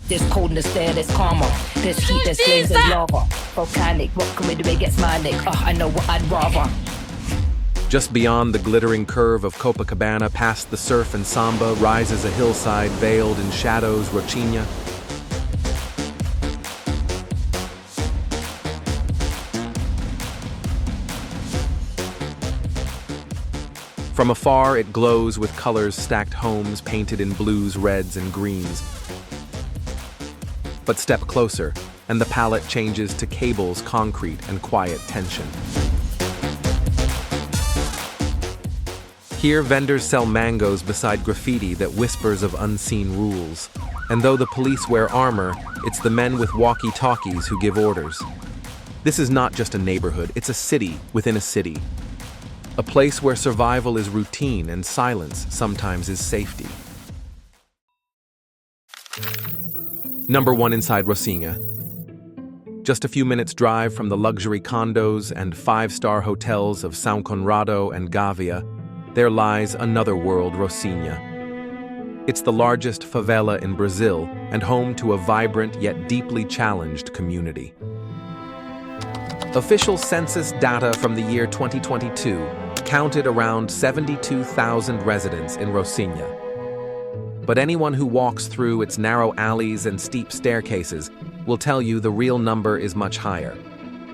There's coldness there, there's karma. There's heat, there's flames, there's lava. Volcanic, what can we do? It gets manic. I know what I'd rather. Just beyond the glittering curve of Copacabana, past the surf and samba, rises a hillside veiled in shadows, Rocinha. From afar, it glows with colors, stacked homes painted in blues, reds, and greens. But step closer, and the palette changes to cables, concrete, and quiet tension. Here, vendors sell mangoes beside graffiti that whispers of unseen rules. And though the police wear armor, it's the men with walkie-talkies who give orders. This is not just a neighborhood, it's a city within a city. A place where survival is routine and silence sometimes is safety. Number 1 inside Rocinha. Just a few minutes drive from the luxury condos and 5-star hotels of São Conrado and Gávea, there lies another world, Rocinha. It's the largest favela in Brazil and home to a vibrant yet deeply challenged community. Official census data from the year 2022 counted around 72,000 residents in Rocinha. But anyone who walks through its narrow alleys and steep staircases will tell you the real number is much higher.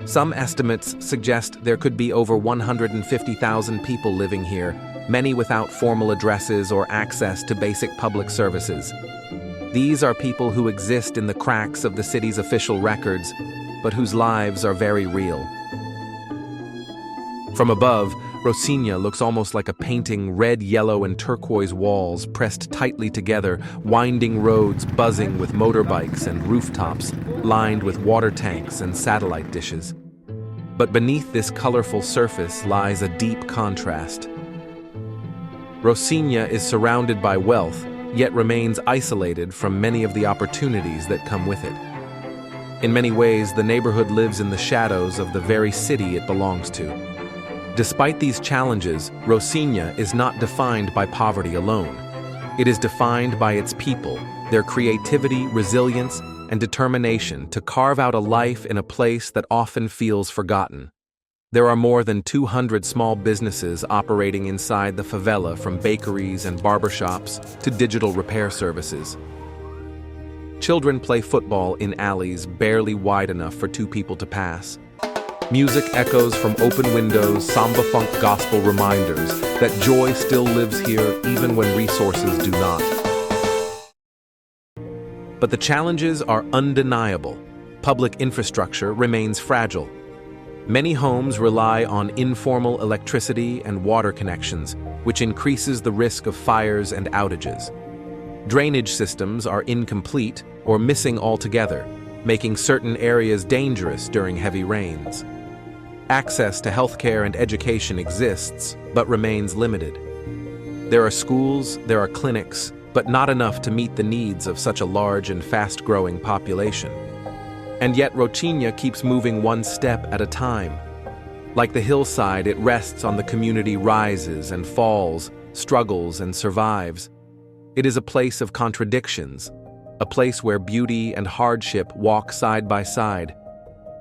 Some estimates suggest there could be over 150,000 people living here, many without formal addresses or access to basic public services. These are people who exist in the cracks of the city's official records, but whose lives are very real. From above, Rocinha looks almost like a painting, red, yellow, and turquoise walls pressed tightly together, winding roads buzzing with motorbikes and rooftops, lined with water tanks and satellite dishes. But beneath this colorful surface lies a deep contrast. Rocinha is surrounded by wealth, yet remains isolated from many of the opportunities that come with it. In many ways, the neighborhood lives in the shadows of the very city it belongs to. Despite these challenges, Rocinha is not defined by poverty alone. It is defined by its people, their creativity, resilience, and determination to carve out a life in a place that often feels forgotten. There are more than 200 small businesses operating inside the favela, from bakeries and barbershops to digital repair services. Children play football in alleys barely wide enough for 2 people to pass. Music echoes from open windows, samba funk gospel reminders that joy still lives here even when resources do not. But the challenges are undeniable. Public infrastructure remains fragile. Many homes rely on informal electricity and water connections, which increases the risk of fires and outages. Drainage systems are incomplete or missing altogether, making certain areas dangerous during heavy rains. Access to healthcare and education exists, but remains limited. There are schools, there are clinics, but not enough to meet the needs of such a large and fast-growing population. And yet Rocinha keeps moving one step at a time. Like the hillside, it rests on the community, rises and falls, struggles and survives. It is a place of contradictions, a place where beauty and hardship walk side by side,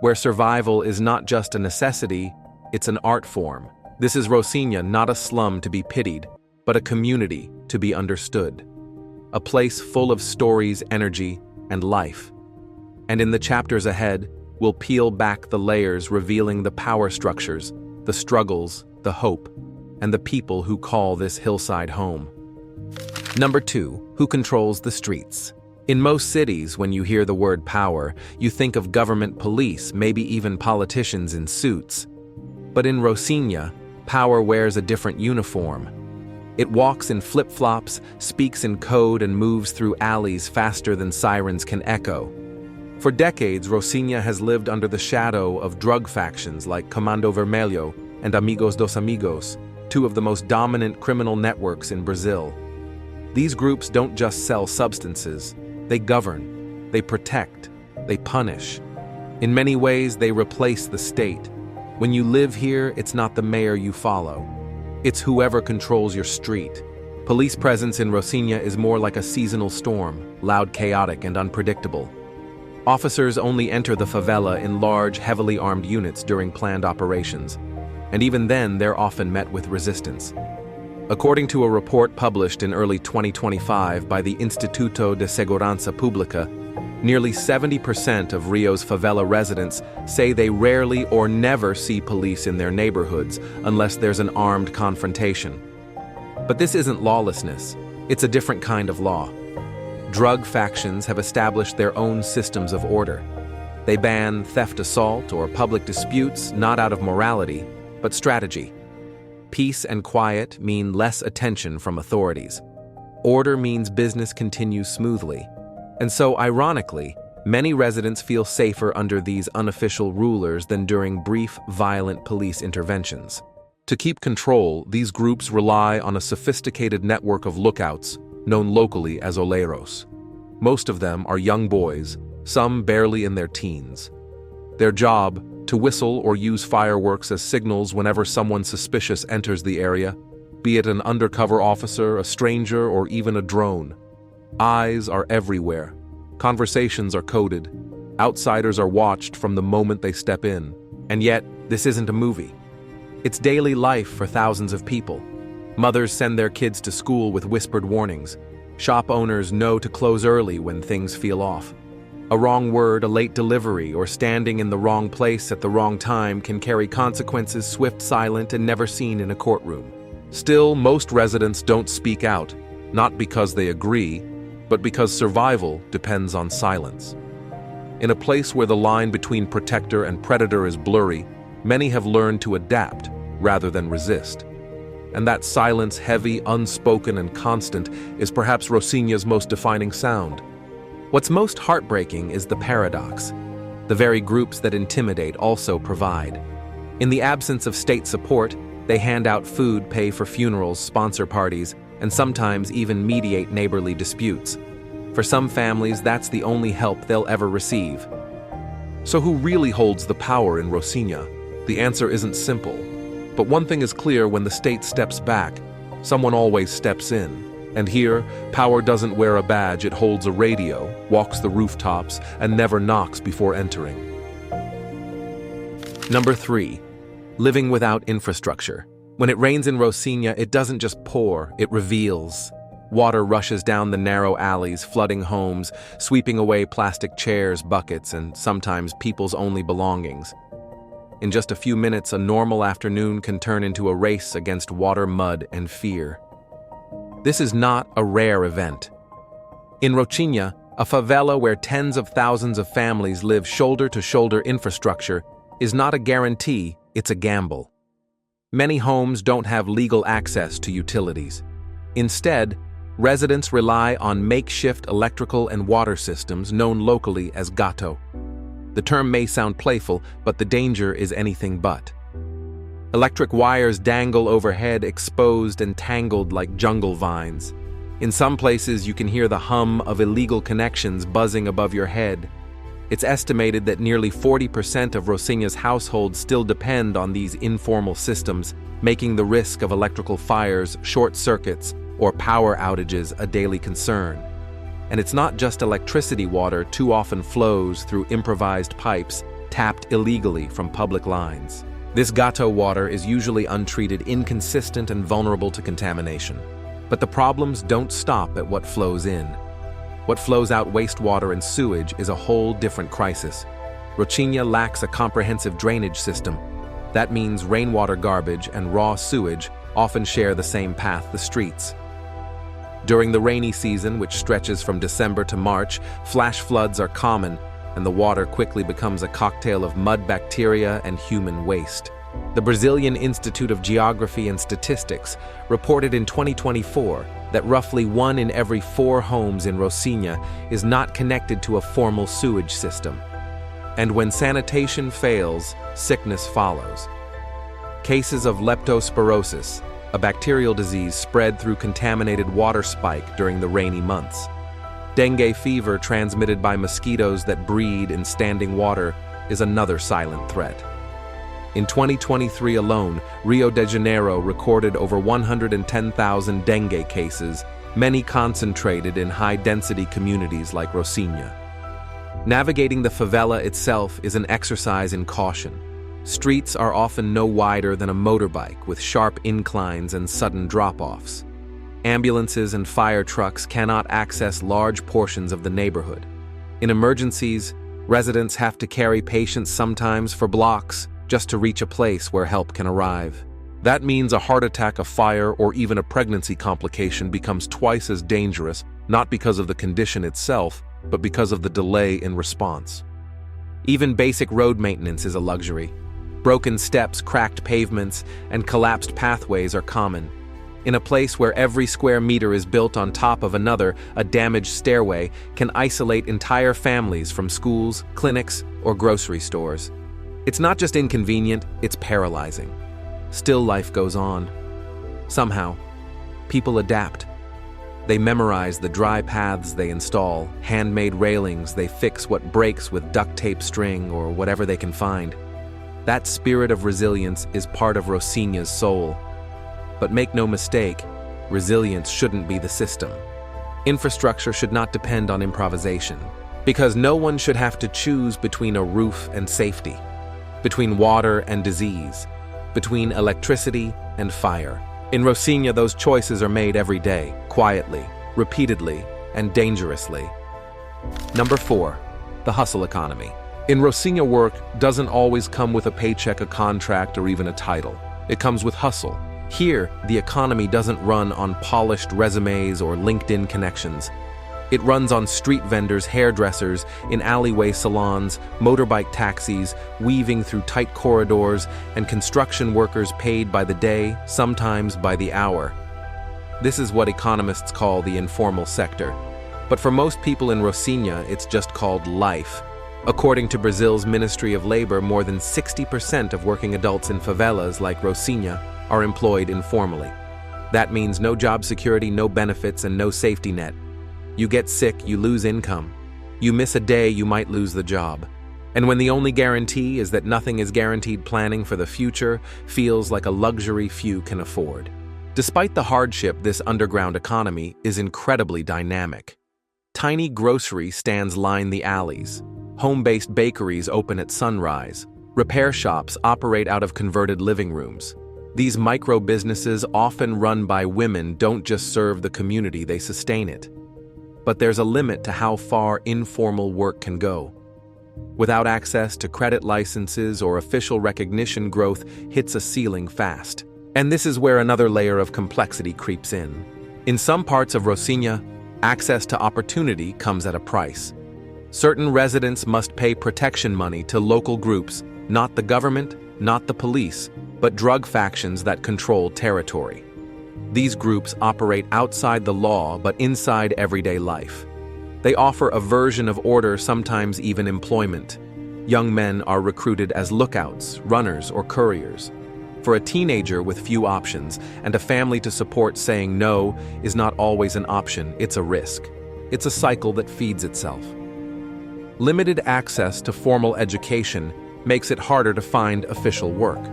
where survival is not just a necessity, it's an art form. This is Rocinha, not a slum to be pitied, but a community to be understood. A place full of stories, energy, and life. And in the chapters ahead, we'll peel back the layers, revealing the power structures, the struggles, the hope, and the people who call this hillside home. Number 2, who controls the streets? In most cities, when you hear the word power, you think of government, police, maybe even politicians in suits. But in Rocinha, power wears a different uniform. It walks in flip-flops, speaks in code, and moves through alleys faster than sirens can echo. For decades, Rocinha has lived under the shadow of drug factions like Comando Vermelho and Amigos dos Amigos, 2 of the most dominant criminal networks in Brazil. These groups don't just sell substances. They govern, they protect, they punish. In many ways, they replace the state. When you live here, it's not the mayor you follow. It's whoever controls your street. Police presence in Rocinha is more like a seasonal storm, loud, chaotic, and unpredictable. Officers only enter the favela in large, heavily armed units during planned operations, and even then they're often met with resistance. According to a report published in early 2025 by the Instituto de Segurança Pública, nearly 70% of Rio's favela residents say they rarely or never see police in their neighborhoods unless there's an armed confrontation. But this isn't lawlessness, it's a different kind of law. Drug factions have established their own systems of order. They ban theft assault or public disputes not out of morality, but strategy. Peace and quiet mean less attention from authorities. Order means business continues smoothly. And so, ironically, many residents feel safer under these unofficial rulers than during brief, violent police interventions. To keep control, these groups rely on a sophisticated network of lookouts, known locally as oleros. Most of them are young boys, some barely in their teens. Their job, to whistle or use fireworks as signals whenever someone suspicious enters the area, be it an undercover officer, a stranger, or even a drone. Eyes are everywhere. Conversations are coded. Outsiders are watched from the moment they step in. And yet, this isn't a movie. It's daily life for thousands of people. Mothers send their kids to school with whispered warnings. Shop owners know to close early when things feel off. A wrong word, a late delivery, or standing in the wrong place at the wrong time can carry consequences swift, silent, and never seen in a courtroom. Still, most residents don't speak out, not because they agree, but because survival depends on silence. In a place where the line between protector and predator is blurry, many have learned to adapt rather than resist. And that silence, heavy, unspoken, and constant, is perhaps Rocinha's most defining sound. What's most heartbreaking is the paradox. The very groups that intimidate also provide. In the absence of state support, they hand out food, pay for funerals, sponsor parties, and sometimes even mediate neighborly disputes. For some families, that's the only help they'll ever receive. So who really holds the power in Rocinha? The answer isn't simple. But one thing is clear: when the state steps back, someone always steps in. And here, power doesn't wear a badge, it holds a radio, walks the rooftops, and never knocks before entering. Number 3. Living without infrastructure. When it rains in Rocinha, it doesn't just pour, it reveals. Water rushes down the narrow alleys, flooding homes, sweeping away plastic chairs, buckets, and sometimes people's only belongings. In just a few minutes, a normal afternoon can turn into a race against water, mud, and fear. This is not a rare event. In Rocinha, a favela where tens of thousands of families live shoulder-to-shoulder, infrastructure is not a guarantee, it's a gamble. Many homes don't have legal access to utilities. Instead, residents rely on makeshift electrical and water systems known locally as gato. The term may sound playful, but the danger is anything but. Electric wires dangle overhead, exposed and tangled like jungle vines. In some places, you can hear the hum of illegal connections buzzing above your head. It's estimated that nearly 40% of Rocinha's households still depend on these informal systems, making the risk of electrical fires, short circuits, or power outages a daily concern. And it's not just electricity. Water too often flows through improvised pipes, tapped illegally from public lines. This gato water is usually untreated, inconsistent, and vulnerable to contamination. But the problems don't stop at what flows in. What flows out, wastewater and sewage, is a whole different crisis. Rocinha lacks a comprehensive drainage system. That means rainwater, garbage, and raw sewage often share the same path, the streets. During the rainy season, which stretches from December to March, flash floods are common, and the water quickly becomes a cocktail of mud, bacteria, and human waste. The Brazilian Institute of Geography and Statistics reported in 2024 that roughly 1 in every 4 homes in Rocinha is not connected to a formal sewage system. And when sanitation fails, sickness follows. Cases of leptospirosis, a bacterial disease spread through contaminated water, spike during the rainy months. Dengue fever, transmitted by mosquitoes that breed in standing water, is another silent threat. In 2023 alone, Rio de Janeiro recorded over 110,000 dengue cases, many concentrated in high-density communities like Rocinha. Navigating the favela itself is an exercise in caution. Streets are often no wider than a motorbike with sharp inclines and sudden drop-offs. Ambulances and fire trucks cannot access large portions of the neighborhood. In emergencies, residents have to carry patients sometimes for blocks just to reach a place where help can arrive. That means a heart attack, a fire, or even a pregnancy complication becomes twice as dangerous, not because of the condition itself, but because of the delay in response. Even basic road maintenance is a luxury. Broken steps, cracked pavements, and collapsed pathways are common. In a place where every square meter is built on top of another, a damaged stairway can isolate entire families from schools, clinics, or grocery stores. It's not just inconvenient, it's paralyzing. Still, life goes on. Somehow, people adapt. They memorize the dry paths they install, handmade railings they fix what breaks with duct tape string or whatever they can find. That spirit of resilience is part of Rocinha's soul. But make no mistake, resilience shouldn't be the system. Infrastructure should not depend on improvisation, because no one should have to choose between a roof and safety, between water and disease, between electricity and fire. In Rocinha, those choices are made every day, quietly, repeatedly, and dangerously. Number 4, the hustle economy. In Rocinha, work doesn't always come with a paycheck, a contract, or even a title. It comes with hustle. Here, the economy doesn't run on polished resumes or LinkedIn connections. It runs on street vendors, hairdressers, in alleyway salons, motorbike taxis, weaving through tight corridors, and construction workers paid by the day, sometimes by the hour. This is what economists call the informal sector. But for most people in Rocinha, it's just called life. According to Brazil's Ministry of Labor, more than 60% of working adults in favelas like Rocinha are employed informally. That means no job security, no benefits, and no safety net. You get sick, you lose income. You miss a day, you might lose the job. And when the only guarantee is that nothing is guaranteed, planning for the future feels like a luxury few can afford. Despite the hardship, this underground economy is incredibly dynamic. Tiny grocery stands line the alleys. Home-based bakeries open at sunrise. Repair shops operate out of converted living rooms. These micro-businesses, often run by women, don't just serve the community, they sustain it. But there's a limit to how far informal work can go. Without access to credit licenses or official recognition, growth hits a ceiling fast. And this is where another layer of complexity creeps in. In some parts of Rocinha, access to opportunity comes at a price. Certain residents must pay protection money to local groups, not the government, not the police, but drug factions that control territory. These groups operate outside the law but inside everyday life. They offer a version of order, sometimes even employment. Young men are recruited as lookouts, runners, or couriers. For a teenager with few options and a family to support, saying no is not always an option, it's a risk. It's a cycle that feeds itself. Limited access to formal education makes it harder to find official work.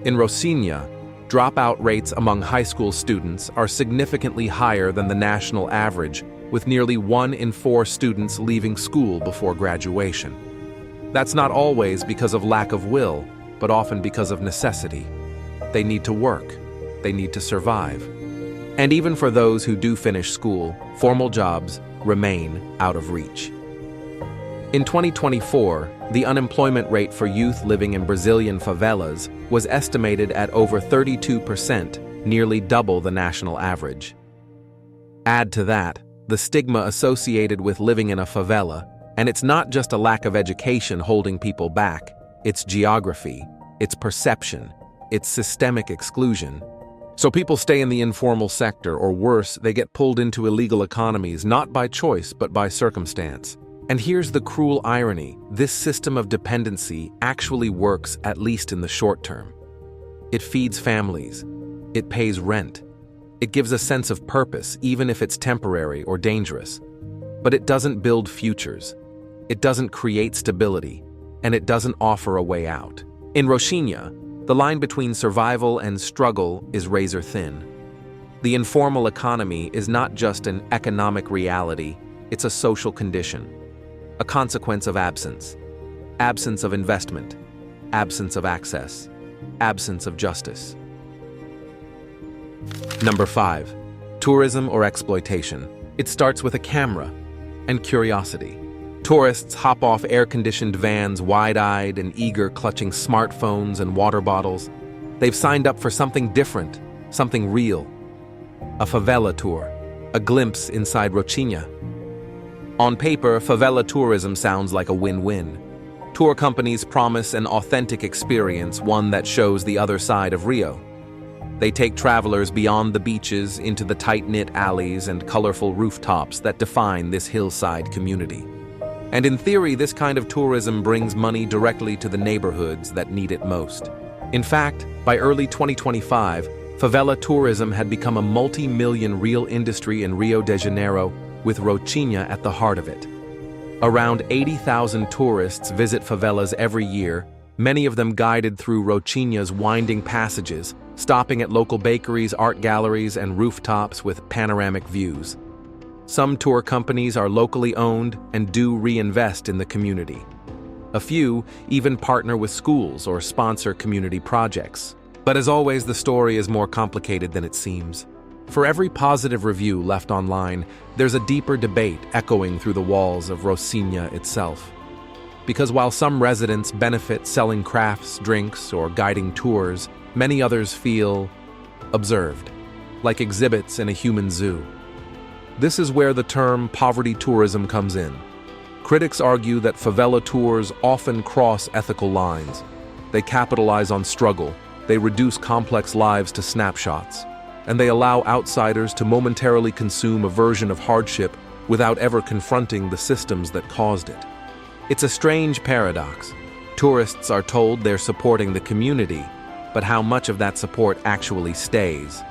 In Rocinha, dropout rates among high school students are significantly higher than the national average, with nearly 1 in 4 students leaving school before graduation. That's not always because of lack of will, but often because of necessity. They need to work. They need to survive. And even for those who do finish school, formal jobs remain out of reach. In 2024, the unemployment rate for youth living in Brazilian favelas was estimated at over 32%, nearly double the national average. Add to that the stigma associated with living in a favela, and it's not just a lack of education holding people back, it's geography, it's perception, it's systemic exclusion. So people stay in the informal sector, or worse, they get pulled into illegal economies, not by choice but by circumstance. And here's the cruel irony: this system of dependency actually works, at least in the short term. It feeds families. It pays rent. It gives a sense of purpose, even if it's temporary or dangerous. But it doesn't build futures. It doesn't create stability. And it doesn't offer a way out. In Rocinha, the line between survival and struggle is razor thin. The informal economy is not just an economic reality, it's a social condition, a consequence of absence. Absence of investment, absence of access, absence of justice. Number 5. Tourism or exploitation. It starts with a camera and curiosity. Tourists hop off air-conditioned vans, wide-eyed and eager, clutching smartphones and water bottles. They've signed up for something different, something real. A favela tour, a glimpse inside Rocinha. On paper, favela tourism sounds like a win-win. Tour companies promise an authentic experience, one that shows the other side of Rio. They take travelers beyond the beaches into the tight-knit alleys and colorful rooftops that define this hillside community. And in theory, this kind of tourism brings money directly to the neighborhoods that need it most. In fact, by early 2025, favela tourism had become a multi-million real industry in Rio de Janeiro, with Rocinha at the heart of it. Around 80,000 tourists visit favelas every year, many of them guided through Rocinha's winding passages, stopping at local bakeries, art galleries, and rooftops with panoramic views. Some tour companies are locally owned and do reinvest in the community. A few even partner with schools or sponsor community projects. But as always, the story is more complicated than it seems. For every positive review left online, there's a deeper debate echoing through the walls of Rocinha itself. Because while some residents benefit selling crafts, drinks, or guiding tours, many others feel observed, like exhibits in a human zoo. This is where the term poverty tourism comes in. Critics argue that favela tours often cross ethical lines. They capitalize on struggle, they reduce complex lives to snapshots, and they allow outsiders to momentarily consume a version of hardship without ever confronting the systems that caused it. It's a strange paradox. Tourists are told they're supporting the community, but how much of that support actually stays?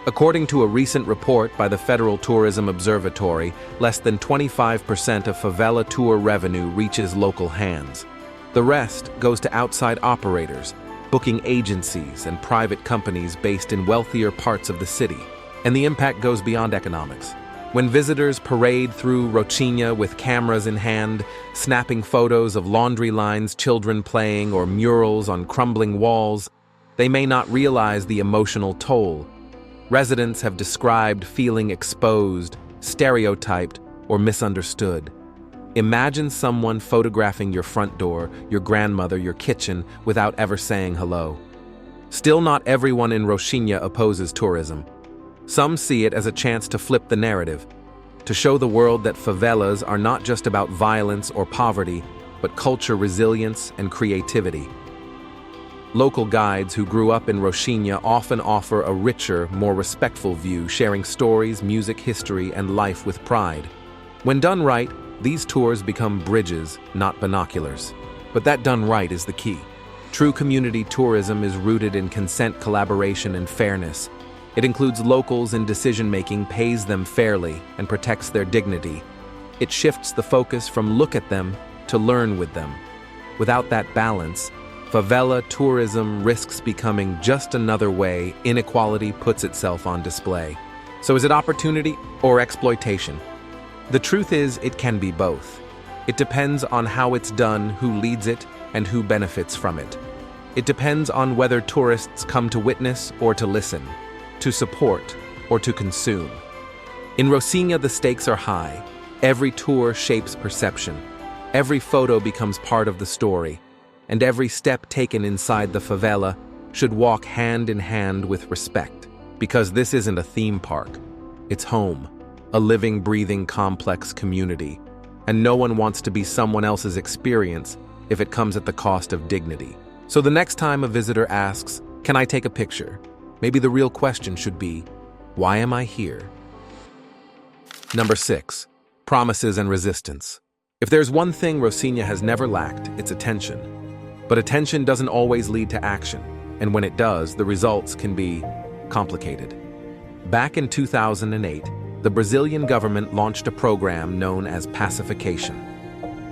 According to a recent report by the Federal Tourism Observatory, less than 25% of favela tour revenue reaches local hands. The rest goes to outside operators, booking agencies and private companies based in wealthier parts of the city. And the impact goes beyond economics. When visitors parade through Rocinha with cameras in hand, snapping photos of laundry lines, children playing, or murals on crumbling walls, they may not realize the emotional toll. Residents have described feeling exposed, stereotyped, or misunderstood. Imagine someone photographing your front door, your grandmother, your kitchen, without ever saying hello. Still, not everyone in Rocinha opposes tourism. Some see it as a chance to flip the narrative, to show the world that favelas are not just about violence or poverty, but culture, resilience, and creativity. Local guides who grew up in Rocinha often offer a richer, more respectful view, sharing stories, music, history, and life with pride. When done right, these tours become bridges, not binoculars. But that done right is the key. True community tourism is rooted in consent, collaboration, and fairness. It includes locals in decision-making, pays them fairly, and protects their dignity. It shifts the focus from look at them to learn with them. Without that balance, favela tourism risks becoming just another way inequality puts itself on display. So is it opportunity or exploitation? The truth is, it can be both. It depends on how it's done, who leads it, and who benefits from it. It depends on whether tourists come to witness or to listen, to support or to consume. In Rocinha, the stakes are high. Every tour shapes perception. Every photo becomes part of the story. And every step taken inside the favela should walk hand in hand with respect. Because this isn't a theme park. It's home. A living, breathing, complex community. And no one wants to be someone else's experience if it comes at the cost of dignity. So the next time a visitor asks, "Can I take a picture?" maybe the real question should be, why am I here? Number 6. Promises and resistance. If there's one thing Rocinha has never lacked, it's attention. But attention doesn't always lead to action, and when it does, the results can be complicated. Back in 2008, the Brazilian government launched a program known as pacification.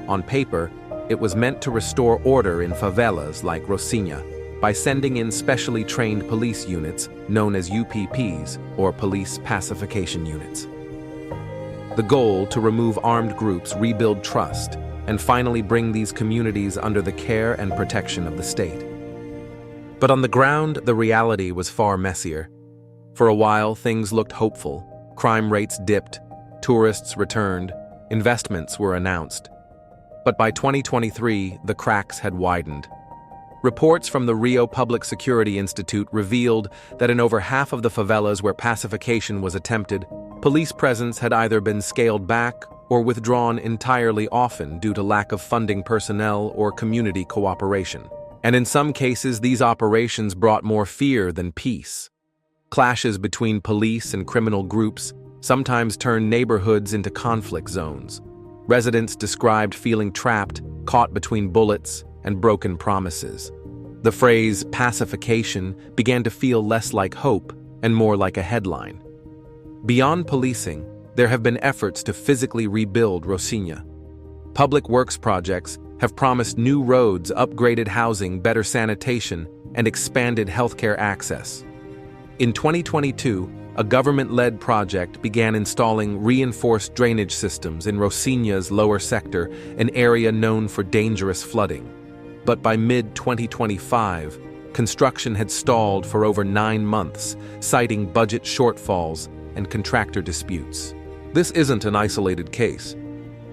On paper, it was meant to restore order in favelas like Rocinha, by sending in specially trained police units known as UPPs, or Police Pacification Units. The goal to remove armed groups, rebuild trust, and finally bring these communities under the care and protection of the state. But on the ground, the reality was far messier. For a while, things looked hopeful. Crime rates dipped, tourists returned, investments were announced. But by 2023, the cracks had widened. Reports from the Rio Public Security Institute revealed that in over half of the favelas where pacification was attempted, police presence had either been scaled back or withdrawn entirely, often due to lack of funding personnel or community cooperation. And in some cases, these operations brought more fear than peace. Clashes between police and criminal groups sometimes turned neighborhoods into conflict zones. Residents described feeling trapped, caught between bullets, and broken promises. The phrase pacification began to feel less like hope and more like a headline. Beyond policing, there have been efforts to physically rebuild Rocinha. Public works projects have promised new roads, upgraded housing, better sanitation, and expanded healthcare access. In 2022, a government-led project began installing reinforced drainage systems in Rocinha's lower sector, an area known for dangerous flooding. But by mid-2025, construction had stalled for over 9 months, citing budget shortfalls and contractor disputes. This isn't an isolated case.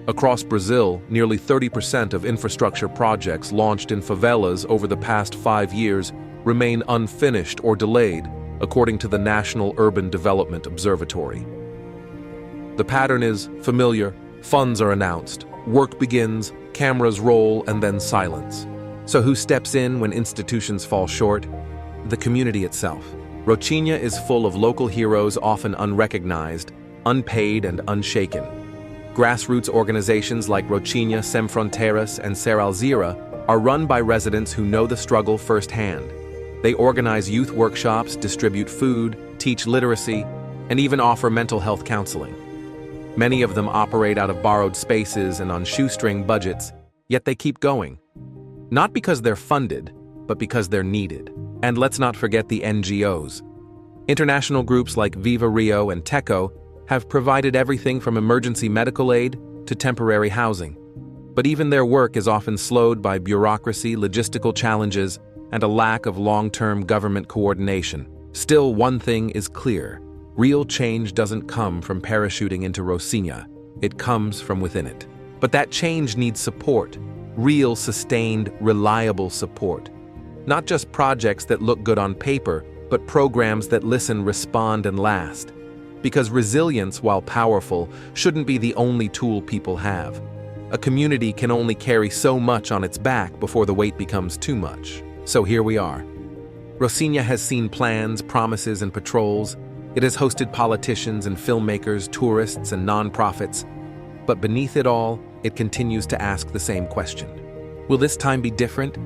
Across Brazil, nearly 30% of infrastructure projects launched in favelas over the past 5 years remain unfinished or delayed, according to the National Urban Development Observatory. The pattern is familiar: funds are announced, work begins, cameras roll, and then silence. So who steps in when institutions fall short? The community itself. Rocinha is full of local heroes, often unrecognized, unpaid, and unshaken. Grassroots organizations like Rocinha Sem Fronteiras and Ser Alzira are run by residents who know the struggle firsthand. They organize youth workshops, distribute food, teach literacy, and even offer mental health counseling. Many of them operate out of borrowed spaces and on shoestring budgets, yet they keep going. Not because they're funded, but because they're needed. And let's not forget the NGOs. International groups like Viva Rio and TECO have provided everything from emergency medical aid to temporary housing. But even their work is often slowed by bureaucracy, logistical challenges, and a lack of long-term government coordination. Still, one thing is clear: real change doesn't come from parachuting into Rocinha. It comes from within it. But that change needs support. Real, sustained, reliable support. Not just projects that look good on paper, but programs that listen, respond, and last. Because resilience, while powerful, shouldn't be the only tool people have. A community can only carry so much on its back before the weight becomes too much. So here we are. Rocinha has seen plans, promises, and patrols. It has hosted politicians and filmmakers, tourists, and nonprofits. But beneath it all, it continues to ask the same question. Will this time be different?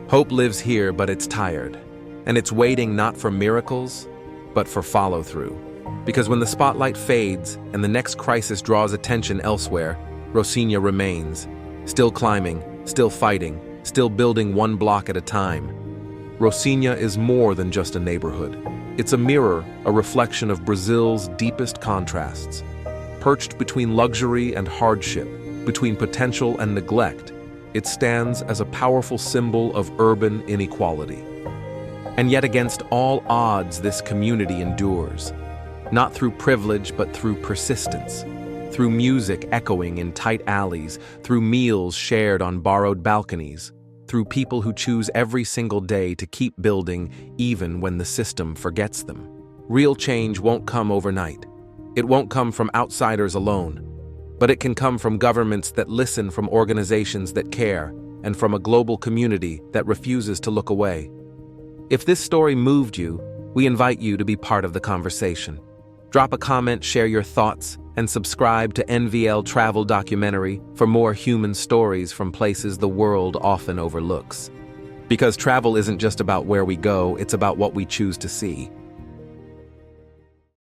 Hope lives here, but it's tired. And it's waiting not for miracles, but for follow-through. Because when the spotlight fades and the next crisis draws attention elsewhere, Rocinha remains, still climbing, still fighting, still building one block at a time. Rocinha is more than just a neighborhood. It's a mirror, a reflection of Brazil's deepest contrasts. Perched between luxury and hardship, between potential and neglect, it stands as a powerful symbol of urban inequality. And yet against all odds, this community endures. Not through privilege, but through persistence. Through music echoing in tight alleys, through meals shared on borrowed balconies, through people who choose every single day to keep building even when the system forgets them. Real change won't come overnight. It won't come from outsiders alone, but it can come from governments that listen, from organizations that care, and from a global community that refuses to look away. If this story moved you, we invite you to be part of the conversation. Drop a comment, share your thoughts, and subscribe to NVL Travel Documentary for more human stories from places the world often overlooks. Because travel isn't just about where we go, it's about what we choose to see.